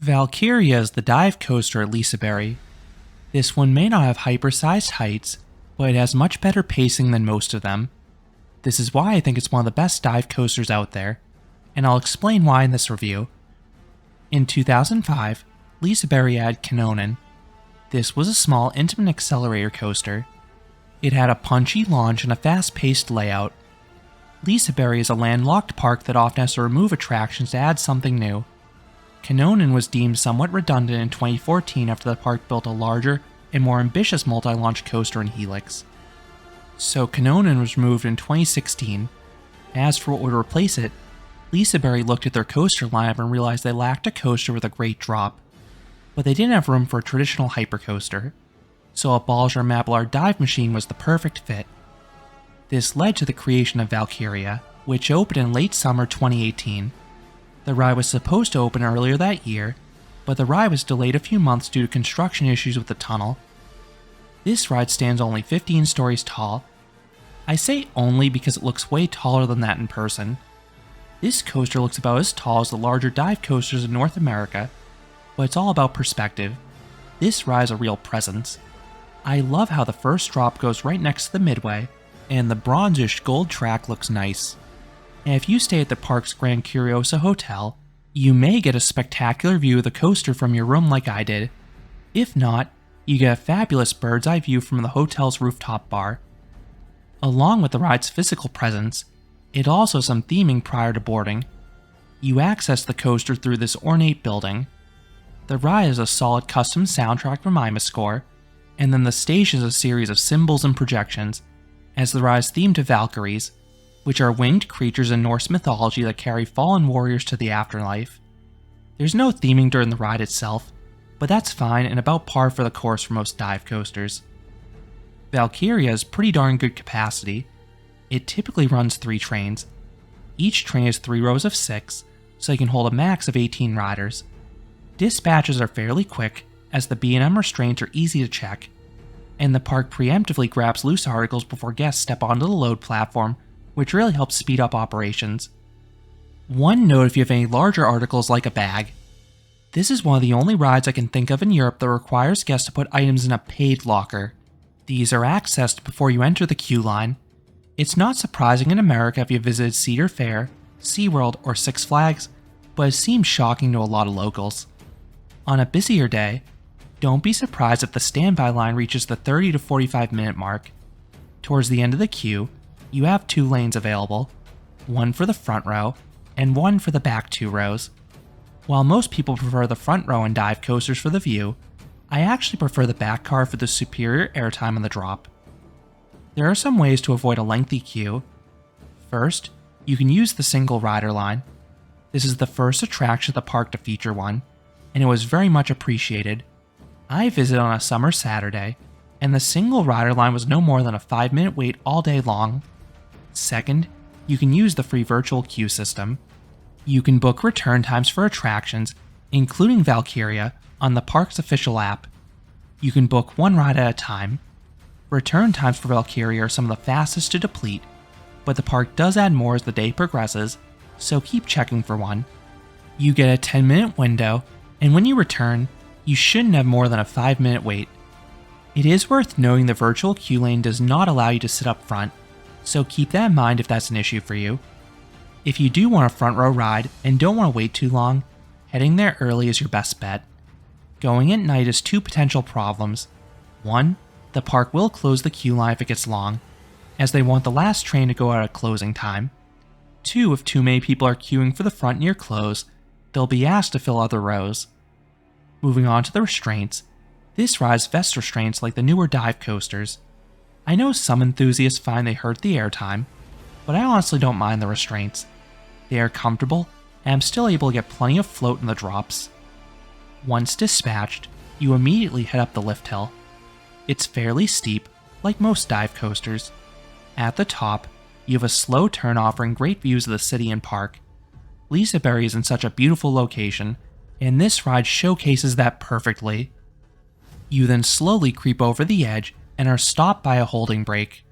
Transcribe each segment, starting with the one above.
Valkyria is the dive coaster at Liseberg. This one may not have hyper-sized heights, but it has much better pacing than most of them. This is why I think it's one of the best dive coasters out there, and I'll explain why in this review. In 2005, Liseberg had Kanonen. This was a small, intimate accelerator coaster. It had a punchy launch and a fast-paced layout. Liseberg is a landlocked park that often has to remove attractions to add something new. Kanonen was deemed somewhat redundant in 2014 after the park built a larger and more ambitious multi-launch coaster in Helix. So Kanonen was removed in 2016. As for what would replace it, Liseberg looked at their coaster lineup and realized they lacked a coaster with a great drop, but they didn't have room for a traditional hypercoaster, so a Balzer Mabillard dive machine was the perfect fit. This led to the creation of Valkyria, which opened in late summer 2018. The ride was supposed to open earlier that year, but the ride was delayed a few months due to construction issues with the tunnel. This ride stands only 15 stories tall. I say only because it looks way taller than that in person. This coaster looks about as tall as the larger dive coasters in North America, but it's all about perspective. This ride is a real presence. I love how the first drop goes right next to the midway, and the bronzish gold track looks nice. And if you stay at the park's Grand Curiosa Hotel, you may get a spectacular view of the coaster from your room like I did. If not, you get a fabulous bird's eye view from the hotel's rooftop bar. Along with the ride's physical presence, it also has some theming prior to boarding. You access the coaster through this ornate building. The ride is a solid custom soundtrack from Imascore, and then the station is a series of symbols and projections, as the ride is themed to Valkyries, which are winged creatures in Norse mythology that carry fallen warriors to the afterlife. There's no theming during the ride itself, but that's fine and about par for the course for most dive coasters. Valkyria has pretty darn good capacity. It typically runs 3 trains. Each train has 3 rows of 6, so they can hold a max of 18 riders. Dispatches are fairly quick, as the B&M restraints are easy to check, and the park preemptively grabs loose articles before guests step onto the load platform, which really helps speed up operations. One note if you have any larger articles like a bag. This is one of the only rides I can think of in Europe that requires guests to put items in a paid locker. These are accessed before you enter the queue line. It's not surprising in America if you visited Cedar Fair, SeaWorld, or Six Flags, but it seems shocking to a lot of locals. On a busier day, don't be surprised if the standby line reaches the 30 to 45 minute mark. Towards the end of the queue, you have 2 lanes available, one for the front row and one for the back 2 rows. While most people prefer the front row in dive coasters for the view, I actually prefer the back car for the superior airtime on the drop. There are some ways to avoid a lengthy queue. First, you can use the single rider line. This is the first attraction at the park to feature one, and it was very much appreciated. I visited on a summer Saturday, and the single rider line was no more than a 5-minute wait all day long. Second, you can use the free virtual queue system. You can book return times for attractions, including Valkyria, on the park's official app. You can book 1 ride at a time. Return times for Valkyria are some of the fastest to deplete, but the park does add more as the day progresses, so keep checking for one. You get a 10-minute window, and when you return, you shouldn't have more than a 5-minute wait. It is worth noting the virtual queue lane does not allow you to sit up front, so keep that in mind if that's an issue for you. If you do want a front row ride and don't want to wait too long, heading there early is your best bet. Going at night has 2 potential problems. 1, the park will close the queue line if it gets long, as they want the last train to go out at closing time. 2, if too many people are queuing for the front near close, they'll be asked to fill other rows. Moving on to the restraints, this ride has vest restraints like the newer dive coasters. I know some enthusiasts find they hurt the airtime, but I honestly don't mind the restraints. They are comfortable, and I'm still able to get plenty of float in the drops. Once dispatched, you immediately head up the lift hill. It's fairly steep, like most dive coasters. At the top, you have a slow turn offering great views of the city and park. Liseberg is in such a beautiful location, and this ride showcases that perfectly. You then slowly creep over the edge and are stopped by a holding brake.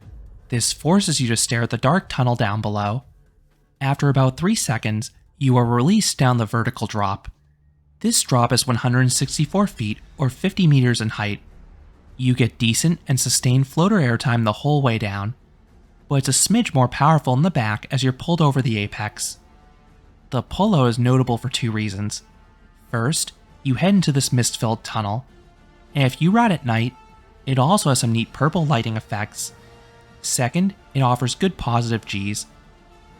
This forces you to stare at the dark tunnel down below. After about 3 seconds, you are released down the vertical drop. This drop is 164 feet or 50 meters in height. You get decent and sustained floater airtime the whole way down, but it's a smidge more powerful in the back as you're pulled over the apex. The Polo is notable for two reasons. First, you head into this mist-filled tunnel, and if you ride at night, it also has some neat purple lighting effects. Second, it offers good positive Gs,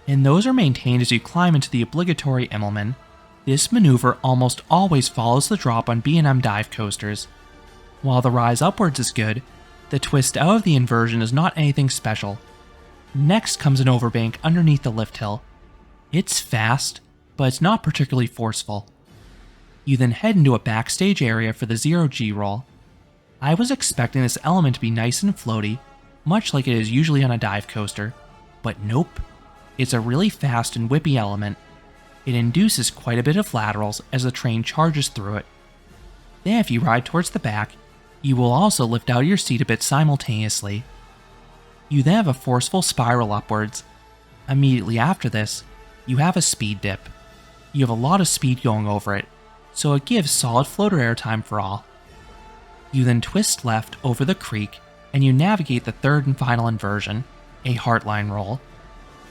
and those are maintained as you climb into the obligatory Immelmann. This maneuver almost always follows the drop on B&M dive coasters. While the rise upwards is good, the twist out of the inversion is not anything special. Next comes an overbank underneath the lift hill. It's fast, but it's not particularly forceful. You then head into a backstage area for the Zero G roll. I was expecting this element to be nice and floaty, much like it is usually on a dive coaster, but nope. It's a really fast and whippy element. It induces quite a bit of laterals as the train charges through it. Then if you ride towards the back, you will also lift out of your seat a bit simultaneously. You then have a forceful spiral upwards. Immediately after this, you have a speed dip. You have a lot of speed going over it, so it gives solid floater airtime for all. You then twist left over the creek, and you navigate the third and final inversion, a Heartline roll.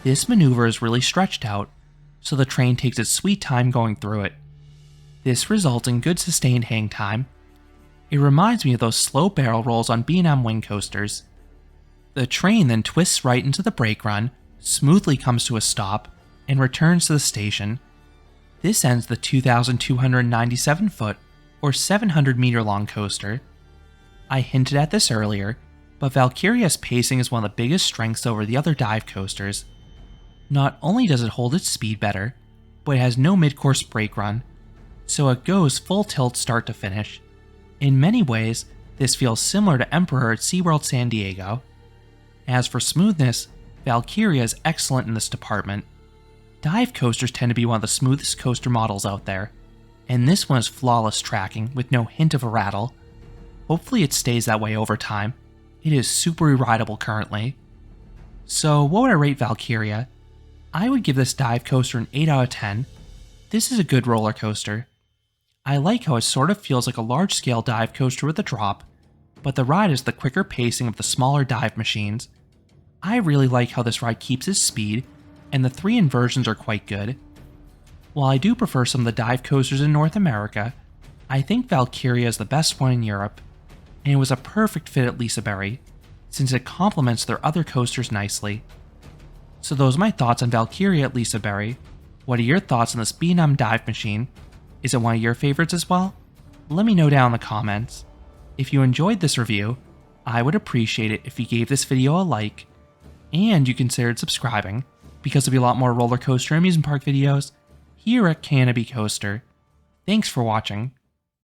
This maneuver is really stretched out, so the train takes its sweet time going through it. This results in good sustained hang time. It reminds me of those slow barrel rolls on B&M wing coasters. The train then twists right into the brake run, smoothly comes to a stop, and returns to the station. This ends the 2,297 foot or 700 meter long coaster. I hinted at this earlier, but Valkyria's pacing is one of the biggest strengths over the other dive coasters. Not only does it hold its speed better, but it has no mid-course brake run, so it goes full tilt start to finish. In many ways, this feels similar to Emperor at SeaWorld San Diego. As for smoothness, Valkyria is excellent in this department. Dive coasters tend to be one of the smoothest coaster models out there, and this one is flawless tracking with no hint of a rattle. Hopefully it stays that way over time. It is super rideable currently. So what would I rate Valkyria? I would give this dive coaster an 8 out of 10. This is a good roller coaster. I like how it sort of feels like a large-scale dive coaster with a drop, but the ride is the quicker pacing of the smaller dive machines. I really like how this ride keeps its speed, and the 3 inversions are quite good. While I do prefer some of the dive coasters in North America, I think Valkyria is the best one in Europe, and it was a perfect fit at Liseberg, since it complements their other coasters nicely. So those are my thoughts on Valkyria at Liseberg. What are your thoughts on this B&M dive machine? Is it one of your favorites as well? Let me know down in the comments. If you enjoyed this review, I would appreciate it if you gave this video a like, and you considered subscribing, because there'll be a lot more roller coaster and amusement park videos here at Canopy Coaster. Thanks for watching.